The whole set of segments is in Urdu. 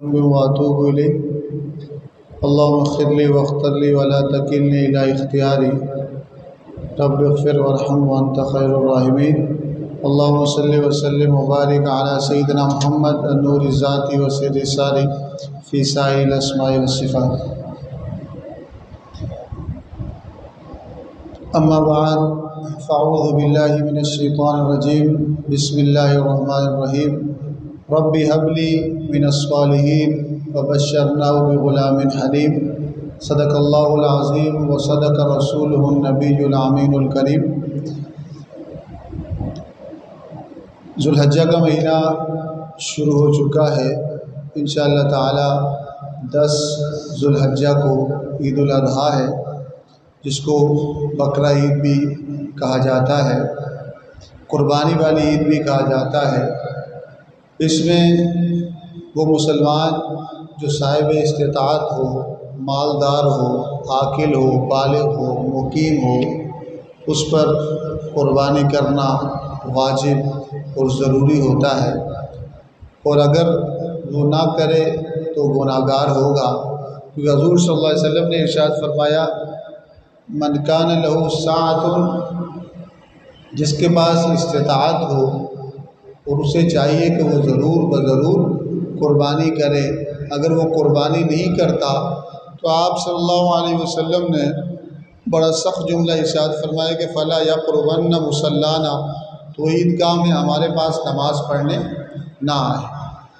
واتوب الیہ اللهم اغفر لي واغفر لي ولا تکلنی الی اختیاری رب اغفر وارحم وانت خیر الراحمین اللهم صل وسلم وبارک علی سیدنا محمد النور الذاتی وسر الساری فی سائر الاسماء والصفات. اما بعد فاعوذ باللہ من الشیطان الرجیم بسم اللہ الرحمن الرحیم رب هب لي من الصالحین وبشرناه بغلام حلیم صدق اللہ العظیم وصدق رسولہ النبی الامین الکریم. ذوالحجہ کا مہینہ شروع ہو چکا ہے. انشاءاللہ تعالی 10 ذوالحجہ کو عید الاضحیٰ ہے، جس کو بقرہ عید بھی کہا جاتا ہے، قربانی والی عید بھی کہا جاتا ہے. اس میں وہ مسلمان جو صاحب استطاعت ہو، مالدار ہو، عاقل ہو، بالغ ہو، مقیم ہو، اس پر قربانی کرنا واجب اور ضروری ہوتا ہے، اور اگر وہ نہ کرے تو گناہگار ہوگا. کیونکہ حضور صلی اللہ علیہ وسلم نے ارشاد فرمایا من کان لہ سعۃ، جس کے پاس استطاعت ہو اور اسے چاہیے کہ وہ ضرور بضرور قربانی کرے. اگر وہ قربانی نہیں کرتا تو آپ صلی اللہ علیہ وسلم نے بڑا سخت جملہ ارشاد فرمایا کہ فلا یقربن مصلانا، تو عیدگاہ میں ہمارے پاس نماز پڑھنے نہ آئے.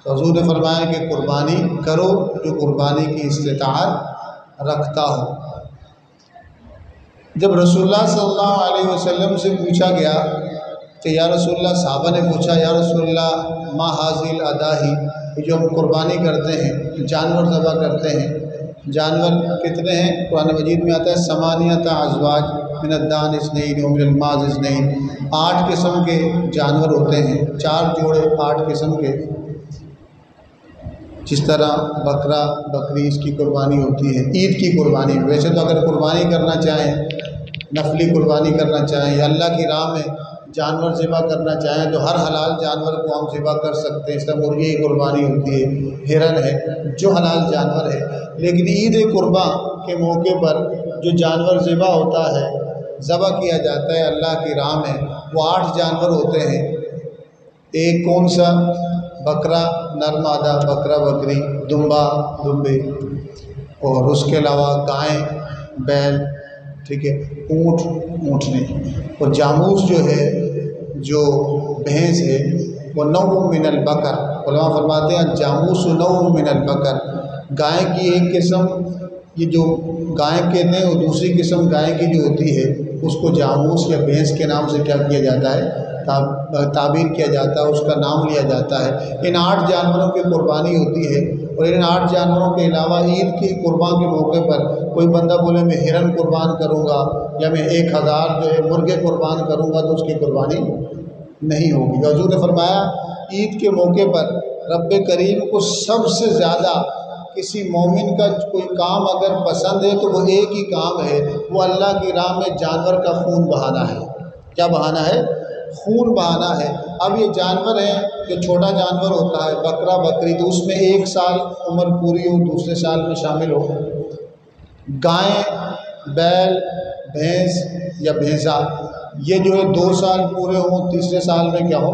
تو حضور نے فرمایا کہ قربانی کرو جو قربانی کی استطاعت رکھتا ہو. جب رسول اللہ صلی اللہ علیہ وسلم سے پوچھا گیا کہ یا رسول اللہ، صحابہ نے پوچھا یا رسول اللہ ما حاذی الاضاحی، جو ہم قربانی کرتے ہیں، جانور ذبح کرتے ہیں، جانور کتنے ہیں؟ قرآن مجید میں آتا ہے ثمانیۃ ازواج من الدان اثنین ومن الماعز اثنین، 8 قسم کے جانور ہوتے ہیں، 4 جوڑے 8 قسم کے. جس طرح بکرا بکری اس کی قربانی ہوتی ہے، عید کی قربانی. ویسے تو اگر قربانی کرنا چاہیں، نفلی قربانی کرنا چاہیں یا اللہ کی راہ میں جانور ذبح کرنا چاہیں تو ہر حلال جانور کو ہم ذبح کر سکتے ہیں. اس طرح مرغی کی قربانی ہوتی ہے، ہرن ہے، جو حلال جانور ہے. لیکن عید قرباں کے موقع پر جو جانور ذبح ہوتا ہے، ذبح کیا جاتا ہے اللہ کی راہ میں، وہ 8 جانور ہوتے ہیں. ایک کون سا؟ بکرا نر مادہ، بکرا بکری، دمبا دمبے، اور اس کے علاوہ گائیں بیل، ٹھیک ہے، اونٹ اونٹنی، اور جاموس جو ہے، جو بھینس ہے، وہ نوع من البقر. علماء فرماتے ہیں جاموس نوع من البقر، گائے کی ایک قسم، یہ جو گائے کہتے ہیں، وہ دوسری قسم گائے کی جو ہوتی ہے اس کو جاموس یا بھینس کے نام سے کیا کیا جاتا ہے، تعبیر کیا جاتا ہے، اس کا نام لیا جاتا ہے. ان 8 جانوروں کی قربانی ہوتی ہے. اور ان 8 جانوروں کے علاوہ عید کی قربان کے موقع پر کوئی بندہ بولے میں ہرن قربان کروں گا یا میں 1000 جو ہے مرغے قربان کروں گا، تو اس کی قربانی نہیں ہوگی. حضور نے فرمایا عید کے موقع پر رب کریم کو سب سے زیادہ کسی مومن کا کوئی کام اگر پسند ہے تو وہ ایک ہی کام ہے، وہ اللہ کی راہ میں جانور کا خون بہانا ہے. کیا بہانا ہے؟ خون بہانا ہے. اب یہ جانور ہیں، جو چھوٹا جانور ہوتا ہے بکرا بکری، تو اس میں 1 سال عمر پوری ہو، دوسرے سال میں شامل ہو. گائیں بیل بھینس یا بھینسا، یہ جو ہے 2 سال پورے ہوں، تیسرے سال میں کیا ہو؟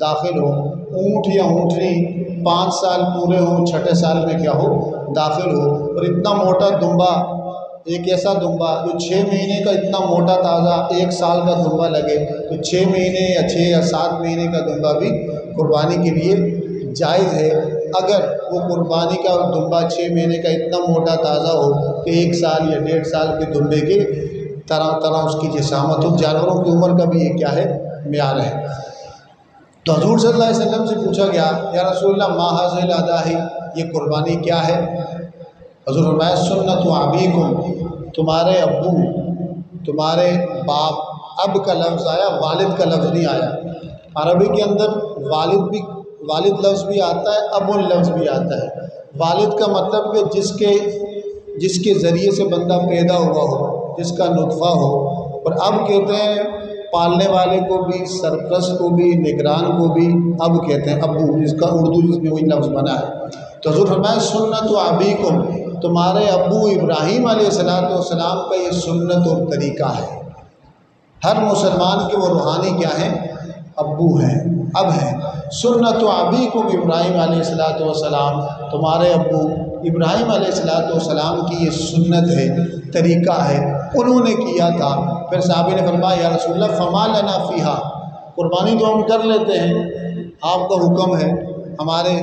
داخل ہو. اونٹ یا اونٹنی 5 سال پورے ہوں، چھٹے سال میں کیا ہو؟ داخل ہو. اور اتنا موٹا دمبا، ایک ایسا دمبا جو 6 مہینے کا اتنا موٹا تازہ 1 سال کا دمبا لگے، تو 6 مہینے یا 6 یا 7 مہینے کا دمبا بھی قربانی کے لیے جائز ہے. اگر وہ قربانی کا دمبا 6 مہینے کا اتنا موٹا تازہ ہو کہ 1 سال یا 1.5 سال کے دمبے کے طرح اس کی جسامت ہو. جانوروں کی عمر کا بھی یہ کیا ہے؟ معیار ہے. تو حضور صلی اللہ علیہ وسلم سے پوچھا گیا یا رسول اللہ ما ھذی الاضاحی، یہ قربانی کیا ہے؟ حضور فرمایا سنت ابیکم، تمہارے ابو، تمہارے باپ. اب کا لفظ آیا، والد کا لفظ نہیں آیا. عربی کے اندر والد لفظ بھی آتا ہے، اب لفظ بھی آتا ہے. والد کا مطلب کہ جس کے ذریعے سے بندہ پیدا ہوا ہو، جس کا نطفہ ہو. اور اب کہتے ہیں پالنے والے کو بھی، سرپرست کو بھی، نگران کو بھی اب کہتے ہیں ابو، جس کا اردو جس میں وہی لفظ بنا ہے. تو حضور فرمایا سنت و ابیکم، تمہارے ابو ابراہیم علیہ السلام کا یہ سنت اور طریقہ ہے۔ ہر مسلمان کے وہ روحانی کیا ہیں؟ ابو ہیں، اب ہیں۔ سنت و ابیکم ابراہیم علیہ السلام، تمہارے ابو ابراہیم علیہ السلام کی یہ سنت ہے، طریقہ ہے، انہوں نے کیا تھا۔ پھر صحابی نے فرمایا یا رسول اللہ فما لنا فیہا، قربانی تو ہم کر لیتے ہیں، آپ کا حکم ہے، ہمارے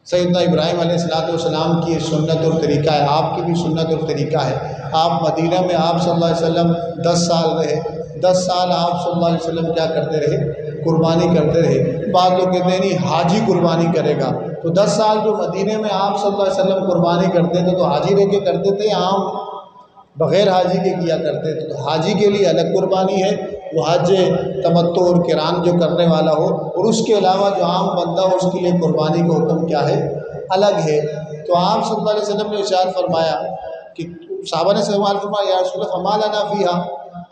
سیدنا ابراہیم علیہ السلام کی یہ سنت اور طریقہ ہے، آپ کی بھی سنت اور طریقہ ہے۔ آپ مدینہ میں آپ صلی اللہ علیہ وسلم 10 سال رہے، 10 سال آپ صلی اللہ علیہ وسلم کیا کرتے رہے؟ قربانی کرتے رہے۔ بعض لوگ کہتے ہیں نہیں حاجی قربانی کرے گا، تو 10 سال جو مدینہ میں آپ صلی اللہ علیہ وسلم قربانی کرتے تھے تو حاجی رہ کے کرتے تھے، عام بغیر حاجی کے کیا کرتے تھے؟ تو حاجی کے لیے الگ قربانی ہے، وہ حج تمتع اور قران جو کرنے والا ہو، اور اس کے علاوہ جو عام بندہ ہو اس کے لیے قربانی کا حکم کیا ہے؟ الگ ہے۔ تو آپ صلی اللہ علیہ وسلم نے ارشاد فرمایا کہ صحابہ نے سوال فرمایا یا رسول اللہ فما لنا فیہا،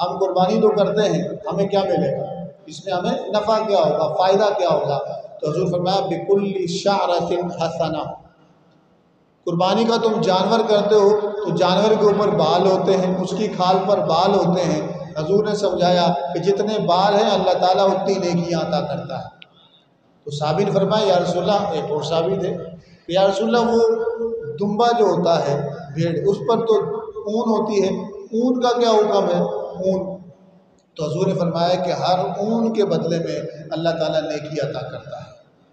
ہم قربانی تو کرتے ہیں، ہمیں کیا ملے گا؟ اس میں ہمیں نفع کیا ہوگا، فائدہ کیا ہوگا؟ تو حضور فرمایا بکل شعرۃ حسنہ، قربانی کا تم جانور کرتے ہو تو جانور کے اوپر بال ہوتے ہیں، اس کی کھال پر بال ہوتے ہیں۔ حضور نے سمجھایا کہ جتنے بال ہیں اللہ تعالیٰ اتنی نیکیاں عطا کرتا ہے۔ تو صحابی نے فرمایا یا رسول اللہ، ایک اور صحابی تھے کہ یا رسول اللہ وہ دمبا جو ہوتا ہے بھیڑ، اس پر تو اون ہوتی ہے، اون کا کیا حکم ہے؟ اون، تو حضور نے فرمایا کہ ہر اون کے بدلے میں اللہ تعالیٰ نیکی عطا کرتا ہے۔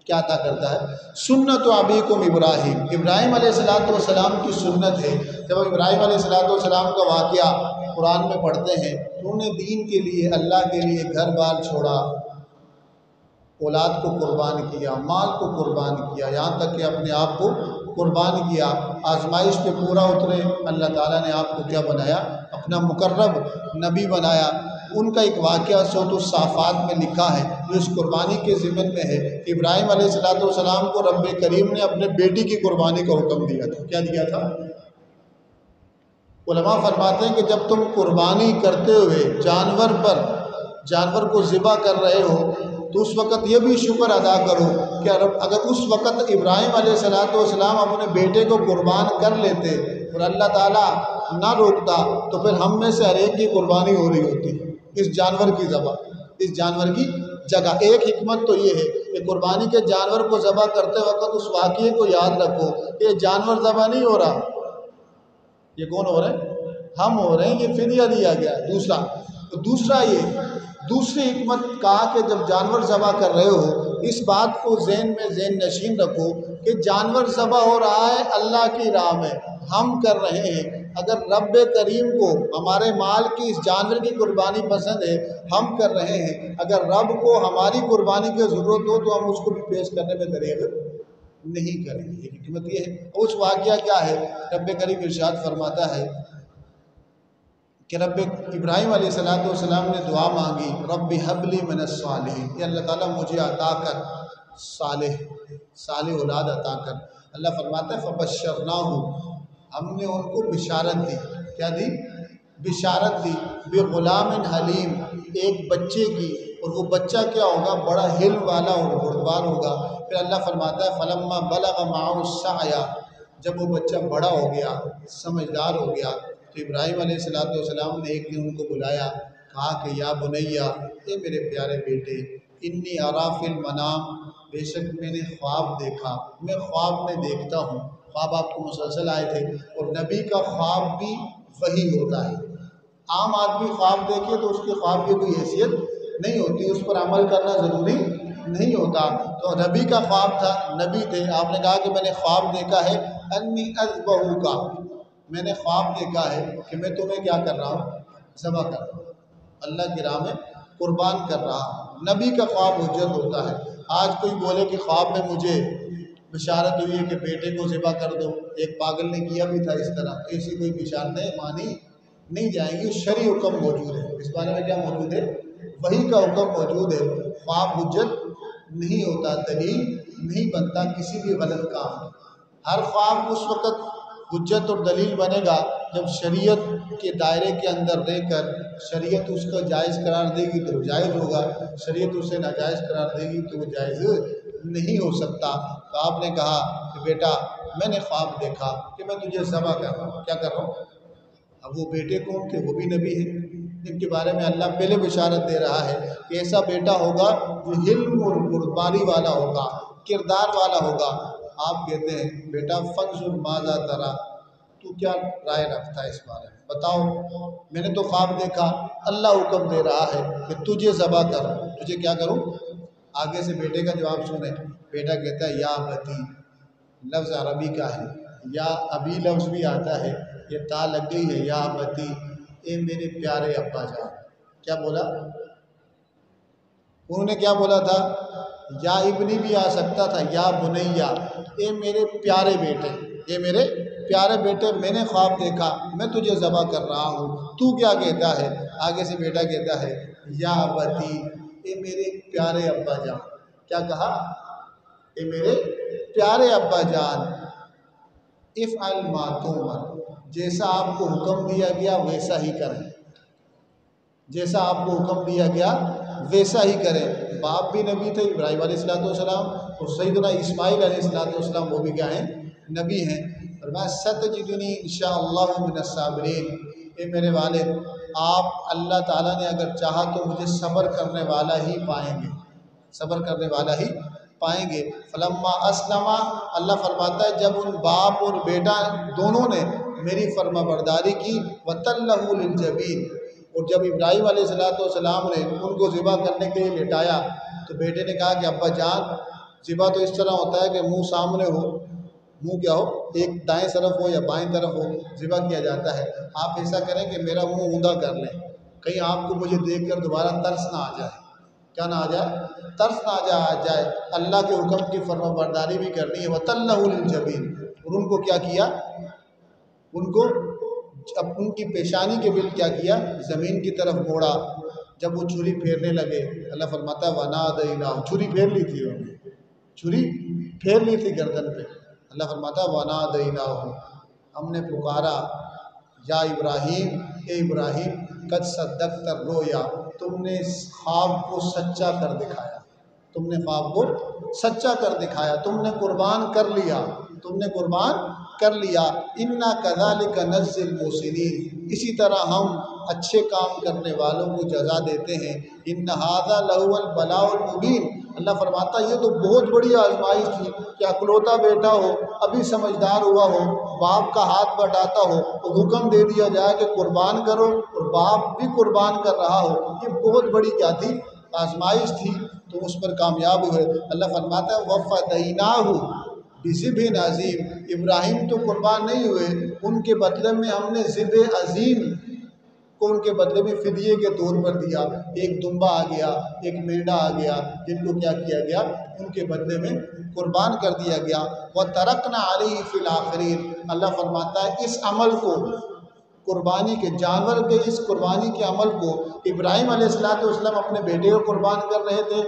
کیا عطا کرتا ہے؟ سنت و ابیکم ابراہیم، ابراہیم علیہ السلام کی سنت ہے۔ جب ابراہیم علیہ السلام کا واقعہ قرآن میں پڑھتے ہیں تو انہوں نے دین کے لیے، اللہ کے لیے گھر بار چھوڑا، اولاد کو قربان کیا، مال کو قربان کیا، یہاں تک کہ اپنے آپ کو قربان کیا۔ آزمائش پہ پورا اترے، اللہ تعالیٰ نے آپ کو کیا بنایا؟ اپنا مقرب نبی بنایا۔ ان کا ایک واقعہ سورۃ الصافات میں لکھا ہے جو اس قربانی کے ضمن میں ہے کہ ابراہیم علیہ السلام کو رب کریم نے اپنے بیٹی کی قربانی کا حکم دیا تھا۔ کیا دیا تھا؟ علماء فرماتے ہیں کہ جب تم قربانی کرتے ہوئے جانور کو ذبح کر رہے ہو تو اس وقت یہ بھی شکر ادا کرو کہ اگر اس وقت ابراہیم علیہ السلام اپنے بیٹے کو قربان کر لیتے اور اللہ تعالیٰ نہ روکتا تو پھر ہم میں سے ہر ایک کی قربانی ہو رہی ہوتی اس جانور کی ذبح، اس جانور کی جگہ۔ ایک حکمت تو یہ ہے کہ قربانی کے جانور کو ذبح کرتے وقت اس واقعے کو یاد رکھو کہ یہ جانور ذبح نہیں ہو رہا، یہ کون ہو رہے ہیں؟ ہم ہو رہے ہیں، یہ فدیہ دیا گیا ہے۔ دوسرا یہ دوسری حکمت کہا کہ جب جانور ذبح کر رہے ہو اس بات کو ذہن نشین رکھو کہ جانور ذبح ہو رہا ہے اللہ کی راہ میں، ہم کر رہے ہیں۔ اگر رب کریم کو ہمارے مال کی اس جانور کی قربانی پسند ہے، ہم کر رہے ہیں، اگر رب کو ہماری قربانی کی ضرورت ہو تو ہم اس کو بھی پیش کرنے میں دریغ نہیں کریں گے۔ یہ حکمت یہ ہے۔ اس واقعہ کیا ہے؟ رب کریم ارشاد فرماتا ہے کہ رب ابراہیم علیہ السلام نے دعا مانگی رب ہب لی من الصالحین، کہ اللہ تعالیٰ مجھے عطا کر صالح اولاد عطا کر۔ اللہ فرماتا ہے فبشرناہ، ہم نے ان کو بشارت دی۔ کیا دی؟ بشارت دی بغلام حلیم، ایک بچے کی، اور وہ بچہ کیا ہوگا؟ بڑا حلم والا اور بردبار ہوگا۔ پھر اللہ فرماتا ہے فلما بلغ معہ السعی، جب وہ بچہ بڑا ہو گیا، سمجھدار ہو گیا، تو ابراہیم علیہ السلام نے ایک دن ان کو بلایا، کہا کہ یا بنیا، اے میرے پیارے بیٹے، انی ارا فی المنام، بے شک میں نے خواب دیکھا، میں خواب میں دیکھتا ہوں۔ خواب آپ کو مسلسل آئے تھے، اور نبی کا خواب بھی وحی ہوتا ہے۔ عام آدمی خواب دیکھے تو اس کے خواب کی کوئی حیثیت نہیں ہوتی، اس پر عمل کرنا ضروری نہیں ہوتا۔ تو نبی کا خواب تھا، نبی تھے، آپ نے کہا کہ میں نے خواب دیکھا ہے انی اذبحک، میں نے خواب دیکھا ہے کہ میں تمہیں کیا کر رہا ہوں؟ ذبح کر رہا ہوں، اللہ کی راہ میں قربان کر رہا ہوں۔ نبی کا خواب حجت ہوتا ہے۔ آج کوئی بولے کہ خواب میں مجھے بشارت ہوئی ہے کہ بیٹے کو ذبح کر دو، ایک پاگل نے کیا بھی تھا اس طرح، تو ایسی کوئی بشارتیں مانی نہیں جائیں گی۔ شرعی حکم موجود ہے، اس بارے میں کیا موجود ہے؟ وحی کا حکم موجود ہے۔ خواب حجت نہیں ہوتا، دلیل نہیں بنتا کسی بھی غلط کام میں۔ ہر خواب اس وقت حجت اور دلیل بنے گا جب شریعت کے دائرے کے اندر رہ کر شریعت اس کو جائز قرار دے گی تو وہ جائز ہوگا، شریعت اسے ناجائز قرار دے گی تو وہ جائز نہیں ہو سکتا۔ تو آپ نے کہا کہ بیٹا میں نے خواب دیکھا کہ میں تجھے ذبح کر رہا ہوں. کیا کر رہا ہوں؟ اب وہ بیٹے کون تھے؟ وہ بھی نبی ہیں جن کے بارے میں اللہ پہلے بشارت دے رہا ہے کہ ایسا بیٹا ہوگا جو حلم اور قربانی والا ہوگا، کردار والا ہوگا. آپ کہتے ہیں بیٹا فنظر ماذا ترى، تو کیا رائے رکھتا ہے اس بارے میں، بتاؤ. میں نے تو خواب دیکھا، اللہ حکم دے رہا ہے کہ تجھے ذبح کر، تجھے کیا کروں؟ آگے سے بیٹے کا جواب سنیں. بیٹا کہتا ہے یا ابتی، لفظ عربی کا ہے، یا ابھی لفظ بھی آتا ہے، یہ تا لگ گئی ہے. یا ابتی، اے میرے پیارے ابا جان. کیا بولا انہوں نے؟ کیا بولا تھا؟ یا ابنی بھی آ سکتا تھا، یا بنیا، اے میرے پیارے بیٹے، اے میرے پیارے بیٹے میں نے خواب دیکھا، میں تجھے ذبح کر رہا ہوں، تو کیا کہتا ہے؟ آگے سے بیٹا کہتا ہے یا ابتی، اے میرے پیارے ابا جان. کیا کہا؟ اے میرے پیارے ابا جان، افعل ما تؤمر، جیسا آپ کو حکم دیا گیا ویسا ہی کریں، جیسا آپ کو حکم دیا گیا ویسا ہی کریں. باپ بھی نبی تھے ابراہیم علیہ السلام، اور سیدنا اسماعیل علیہ السلام وہ بھی کیا ہیں؟ نبی ہیں. فرمایا ستجدنی انشاءاللہ من الصابرین، اے میرے والد آپ اللہ تعالیٰ نے اگر چاہا تو مجھے صبر کرنے والا ہی پائیں گے، صبر کرنے والا ہی پائیں گے. فلما اسلما، اللہ فرماتا ہے جب ان باپ اور بیٹا دونوں نے میری فرما برداری کی، وَتَلَّهُ لِلْجَبِينِ، اور جب ابراہیم علیہ السلام نے ان کو ذبح کرنے کے لیے لٹایا تو بیٹے نے کہا کہ ابا جان ذبح تو اس طرح ہوتا ہے کہ منہ سامنے ہو، منہ کیا ہو، ایک دائیں طرف ہو یا بائیں طرف ہو، ذبح کیا جاتا ہے. آپ ایسا کریں کہ میرا منہ اوندا کر لیں، کہیں آپ کو مجھے دیکھ کر دوبارہ ترس نہ آ جائے. کیا نہ آ جائے؟ ترس نہ آ جائے. اللہ کے حکم کی فرما برداری بھی کرنی ہے. وَتَلَّهُ لِلْجَبِينِ، اور ان کو کیا کیا؟ ان کو اب ان کی پیشانی کے بل کیا کیا؟ زمین کی طرف موڑا. جب وہ چھری پھیرنے لگے، اللہ فرماتا ہے وَنَادَيْنَاهُ، چھری پھیر لی تھی انہوں نے، چھری پھیر لی تھی گردن پہ. اللہ فرماتا ہے وَنَادَيْنَاهُ، ہم نے پکارا، یا ابراہیم، اے ابراہیم، قد صدقت الرؤیا، تم نے اس خواب کو سچا کر دکھایا، تم نے خواب کو سچا کر دکھایا، تم نے قربان کر لیا، تم نے قربان کر لیا. انا کذالک نجزی المحسنین، اسی طرح ہم اچھے کام کرنے والوں کو جزا دیتے ہیں. ان ھذا لہو البلاء المبین، اللہ فرماتا ہے یہ تو بہت بڑی آزمائش تھی کہ اکلوتا بیٹا ہو، ابھی سمجھدار ہوا ہو، باپ کا ہاتھ بٹاتا ہو تو حکم دے دیا جائے کہ قربان کرو، اور باپ بھی قربان کر رہا ہو. یہ بہت بڑی کیا تھی؟ آزمائش تھی، تو اس پر کامیاب ہوئے. اللہ فرماتا ہے وَفَدَيْنَاهُ بِذِبْحٍ عَظِيمٍ، ابراہیم تو قربان نہیں ہوئے، ان کے بدلے میں ہم نے ذبح عظیم کو ان کے بدلے میں فدیے کے طور پر دیا. ایک دمبا آ گیا، ایک مینڈا آ گیا، جن کو کیا کیا گیا؟ ان کے بدلے میں قربان کر دیا گیا. وَتَرَكْنَا عَلَيْهِ فِي الْآخِرِينَ، اللہ فرماتا ہے اس عمل کو، قربانی کے، جانور کے اس قربانی کے عمل کو، ابراہیم علیہ السلام اپنے بیٹے کو قربان کر رہے تھے،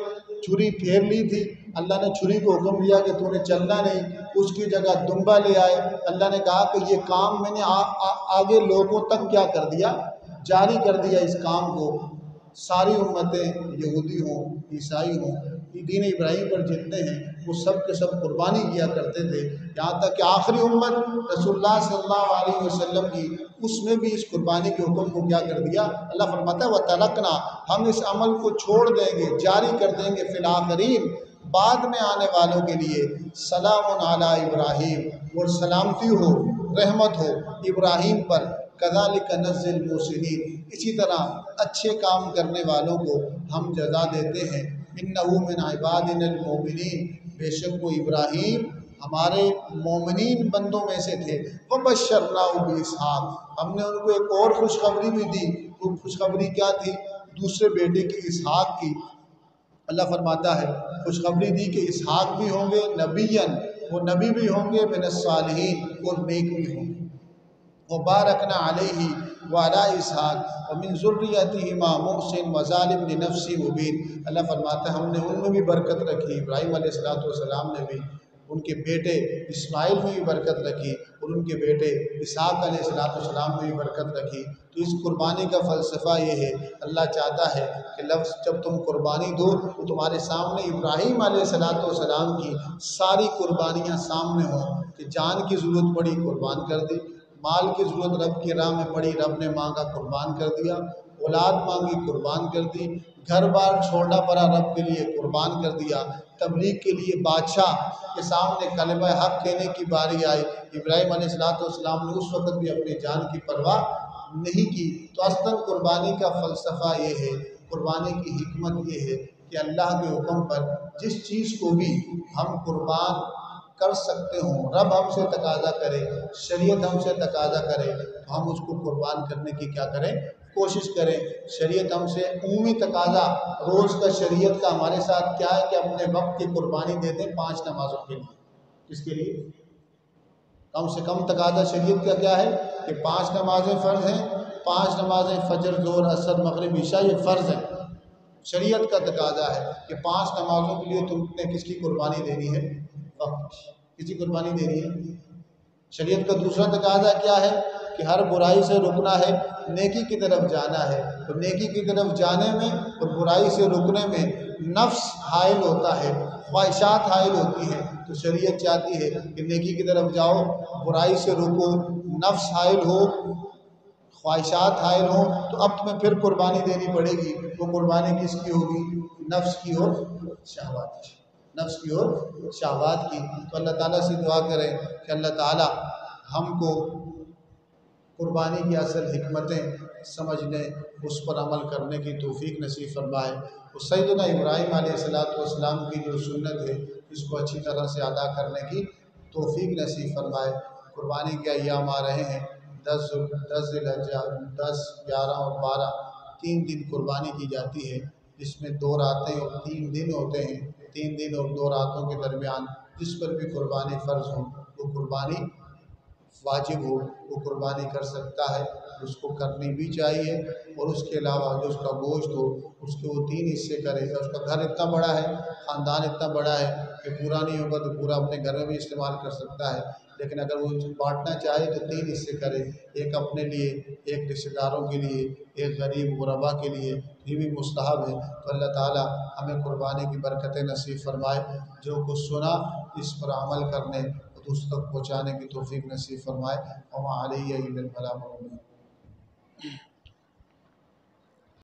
چھری پھیر لی تھی، اللہ نے چھری کو حکم دیا کہ تو نے چلنا نہیں، اس کی جگہ دمبا لے آئے. اللہ نے کہا کہ یہ کام میں نے آگے لوگوں تک کیا کر دیا؟ جاری کر دیا اس کام کو. ساری امتیں، یہودی ہوں، عیسائی ہوں، دین ابراہیم پر جتنے ہیں وہ سب کے سب قربانی کیا کرتے تھے، یہاں تک کہ آخری امت رسول اللہ صلی اللہ علیہ وسلم کی، اس میں بھی اس قربانی کے حکم کو کیا کر دیا؟ اللہ فرماتا ہے وَتَرَكْنَا، ہم اس عمل کو چھوڑ دیں گے، جاری کر دیں گے، فی الآخرین، بعد میں آنے والوں کے لیے. سلام علی ابراہیم، اور سلامتی ہو، رحمت ہو ابراہیم پر. کذالک نجزی المحسنین، اسی طرح اچھے کام کرنے والوں کو ہم جزا دیتے ہیں. انہ من عبادنا المؤمنین، بے شک وہ ابراہیم ہمارے مومنین بندوں میں سے تھے. وبشرناہ باسحاق، ہم نے ان کو ایک اور خوشخبری بھی دی. وہ خوشخبری کیا تھی؟ دوسرے بیٹے کی، اسحاق کی. اللہ فرماتا ہے خوشخبری دی کہ اسحاق بھی ہوں گے نبیًا، وہ نبی بھی ہوں گے، من الصالحین، اور نیک بھی ہوں گے. وبارکنا علیہ وعلی اسحاق ومن ذریتہما محسن وظالم لنفسہ مبین. اللہ فرماتا ہے ہم نے ان میں بھی برکت رکھی، ابراہیم علیہ السلام نے بھی، ان کے بیٹے اسماعیل میں بھی برکت رکھی اور ان کے بیٹے اسحاق علیہ السلام میں بھی برکت رکھی۔ تو اس قربانی کا فلسفہ یہ ہے، اللہ چاہتا ہے کہ لفظ جب تم قربانی دو تو تمہارے سامنے ابراہیم علیہ السلام کی ساری قربانیاں سامنے ہوں کہ جان کی ضرورت پڑی قربان کر دی، مال کی ضرورت رب کی راہ میں پڑی رب نے مانگا قربان کر دیا، اولاد مانگی قربان کر دی، گھر بار چھوڑنا پڑا رب کے لیے قربان کر دیا، تبلیغ کے لیے بادشاہ کے سامنے کلمہ حق کہنے کی باری آئی، ابراہیم علیہ السلام نے اس وقت بھی اپنی جان کی پرواہ نہیں کی۔ تو اصلاً قربانی کا فلسفہ یہ ہے، قربانی کی حکمت یہ ہے کہ اللہ کے حکم پر جس چیز کو بھی ہم قربان کر سکتے ہوں، رب ہم سے تقاضا کرے، شریعت ہم سے تقاضا کرے تو ہم اس کو قربان کرنے کی کیا کریں، کوشش کریں۔ شریعت ہم سے عمومی تقاضا روز کا شریعت کا ہمارے ساتھ کیا ہے کہ اپنے وقت کی قربانی دے دیں 5 نمازوں کے لیے۔ کس کے لیے؟ کم سے کم تقاضا شریعت کا کیا ہے کہ 5 نمازیں فرض ہیں، 5 نمازیں فجر ظہر عصر مغرب عشاء یہ فرض ہیں۔ شریعت کا تقاضا ہے کہ 5 نمازوں کے لیے تم نے کس کی قربانی دینی ہے، وقت کسی قربانی دینی ہے۔ شریعت کا دوسرا تقاضا کیا ہے کہ ہر برائی سے رکنا ہے، نیکی کی طرف جانا ہے، تو نیکی کی طرف جانے میں اور برائی سے رکنے میں نفس حائل ہوتا ہے، خواہشات حائل ہوتی ہیں، تو شریعت چاہتی ہے کہ نیکی کی طرف جاؤ، برائی سے رکو، نفس حائل ہو، خواہشات حائل ہوں، تو اب تمہیں پھر قربانی دینی پڑے گی۔ وہ قربانی کس کی ہوگی؟ نفس کی اور شہوات کی، نفس کی اور شہوات کی۔ تو اللہ تعالیٰ سے دعا کریں کہ اللہ تعالیٰ ہم کو قربانی کی اصل حکمتیں سمجھنے، اس پر عمل کرنے کی توفیق نصیب فرمائے۔ اور سیدنا ابراہیم علیہ السلام کی جو سنت ہے اس کو اچھی طرح سے ادا کرنے کی توفیق نصیب فرمائے۔ قربانی کے ایام آ رہے ہیں، 10 ذی الحجہ، 10، 11 اور 12 3 دن قربانی کی جاتی ہے، جس میں 2 راتیں اور 3 دن ہوتے ہیں۔ 3 دن اور 2 راتوں کے درمیان جس پر بھی قربانی فرض ہو وہ قربانی واجب ہو وہ قربانی کر سکتا ہے، اس کو کرنی بھی چاہیے۔ اور اس کے علاوہ جو اس کا گوشت ہو اس کے وہ 3 حصے کرے گا۔ اس کا گھر اتنا بڑا ہے، خاندان اتنا بڑا ہے کہ پورا نہیں ہوگا تو پورا اپنے گھر میں بھی استعمال کر سکتا ہے، لیکن اگر وہ بانٹنا چاہے تو 3 حصے کرے، ایک اپنے لیے، ایک رشتہ داروں کے لیے، ایک غریب غربا کے لیے، یہ بھی مستحب ہے۔ تو اللہ تعالیٰ ہمیں قربانی کی برکتیں نصیب فرمائے، جو کچھ سنا اس پر عمل کرنے اور اس تک پہنچانے کی توفیق نصیب فرمائے۔ وما علیہ الا البلاغ المبین۔